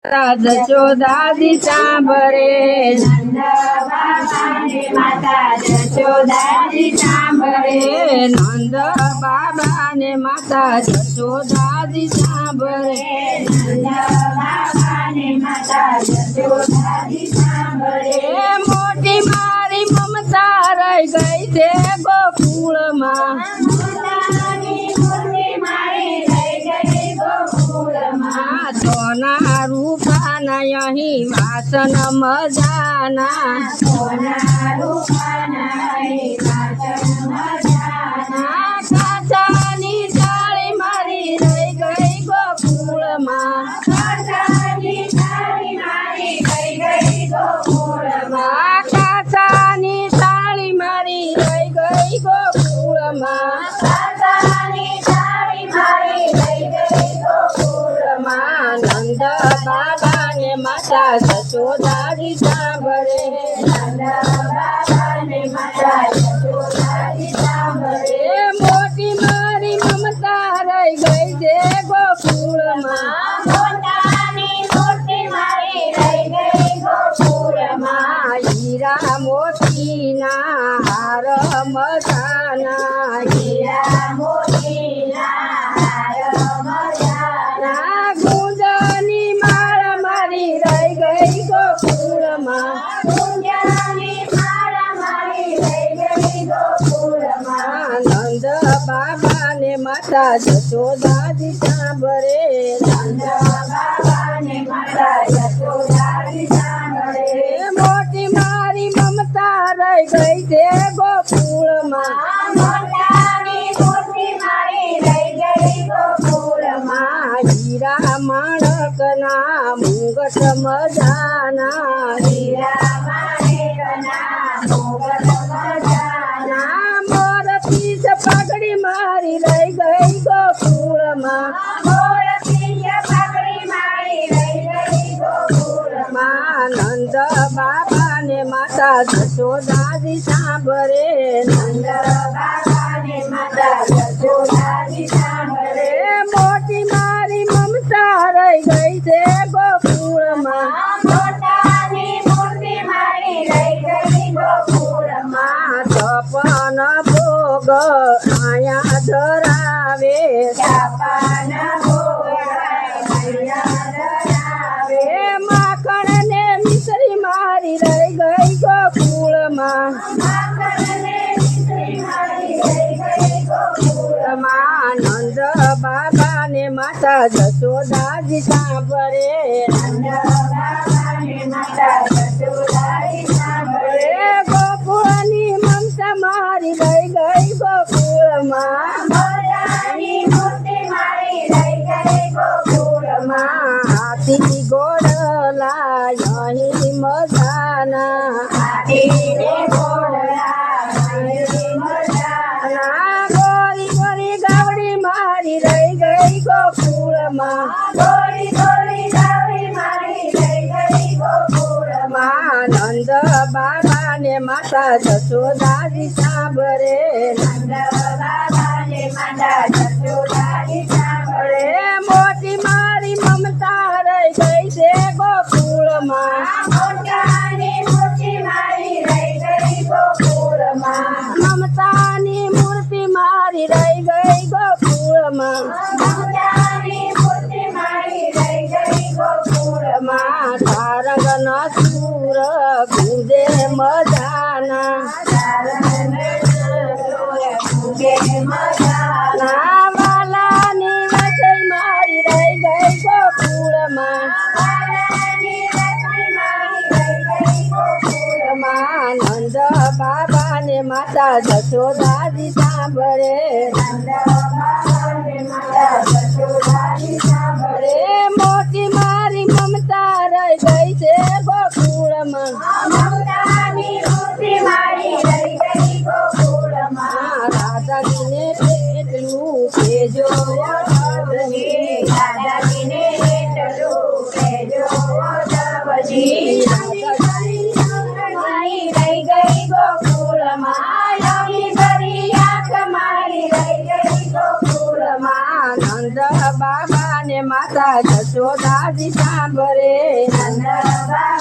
જશોદાજી સાંભળે નંદ બાબાને માતા જશોદાજી સાંભળે નંદ બાબાને માતા જશોદાજી સાંભળે નંદ બાબાને માતા જશોદાજી સાંભળે મોટી મારી મમતા રહી ગઈ છે ગોકુળમાં સોના રૂપાના અહીં વાસન મજાના સોના રૂપાના કાચાની થાળી મારી રહી ગઈ ગોકુળમાં કાચાની થાળી મારી રહી ગઈ ગોકુળમાં કાચાની થાળી મારી રહી ગઈ ગોકુળમાં કાચાની થાળી મારી રહી ગઈ ગોકુળમાં નંદ બાબાને માતા જશોદાજી સાંભળે નંદ બાબાને માતા જશોદાજી સાંભળે મોટી મારી મમતા રહી ગઈ છે ગોકુળમાં મોટાની મોટી મારી રહી ગઈ ગોકુળમાં હીરા મોતીના હાર મજાના હીરા મોતીના હાર મજાના ગુંજની માળ મારી રહી ગઈ ગોકુળમાં ગુંજની માળ મારી રહી ગઈ ગોકુળમાં નંદ બાબાને માતા જશોદાજી સાંભળે નંદ બાબાને માતા જશોદાજી સાંભળે મોટી મારી મમતા રહી ગઈ છે ગોકુળમાં મોટાની મોટી મારી રહી ગઈ ગોકુળમાં હીરા માણકના મુંગટ મજાના હીરા માણકના મુંગટ મજાના મોરથી પગડી મારી રહી ગઈ ગોકુળમાં મોરથી પગડી મારી રહી ગઈ ગોકુળમાં નંદ બાબાને માતા જશોદાજી સાંભળે નંદ બાબાને માતા જશોદાજી સાંભળે મોટી મારી મમતા રહી ગઈ છે ગોકુળમાં મોટાની મોટી મારી રહી ગઈ ગોકુળમાં છપન ભોગ આયા ધરાવે છપન ભોગ આયા ધરાવે માખણ ને મિશ્રી મારી રહી ગઈ ગોકુળમાં માખણ ને મિશ્રી મારી રહી ગઈ ગોકુળમાં નંદ બાબાને માતા જશોદાજી સાંભળે નંદ બાબાને માતા જશોદાજી સાંભળે ગોકુળની મમતા મારી રહી ગઈ ગોકુળમાં મોટાની મોટી મારી રહી ગઈ ગોકુળમાં હાથી ઘોડલા અહીં મજાના હાથી ઘોડલા અહીં મજાના ગોરી ગોરી ગાવડી મારી રહી ગઈ ગોકુળમાં ગોરી ગોરી ગાવડી મારી રહી ગઈ ગોકુળમાં નંદ બાબાને માતા જશોદાજી સાંભળે નંદ બાબાને માતા જશોદાજી સાંભળે મોટી મારી મમતા રહી ગઈ છે ગોકુળમાં મોટાની મોટી મારી રહી ગઈ ગોકુળમાં મમતાની મૂર્તિ મારી રહી ગઈ ગોકુળમાં મમતાની મૂર્તિ મારી રહી ગઈ ગોકુળમાં સારંગના સૂર ગુંજે મજાના મજાના વાલાની વચે મારી રહી ગઈ ગોકુળમાં નંદ બાબાને માતા જશોદાજી સાંભળે નંદ બાબાને માતા જશોદાજી સાંભળે મોટી મારી મમતા રહી ગઈ છે ગોકુળમાં મમતાની મોટી મારી રહી ગઈ ગોકુળમાં રાધાજીને કેટલું કેજો રાધાજીને કેટલું કેજો રહી ગઈ ગોકુળમાં આનંદ બાબાને માતા જશોદાજી સાંભળે નંદ બાબા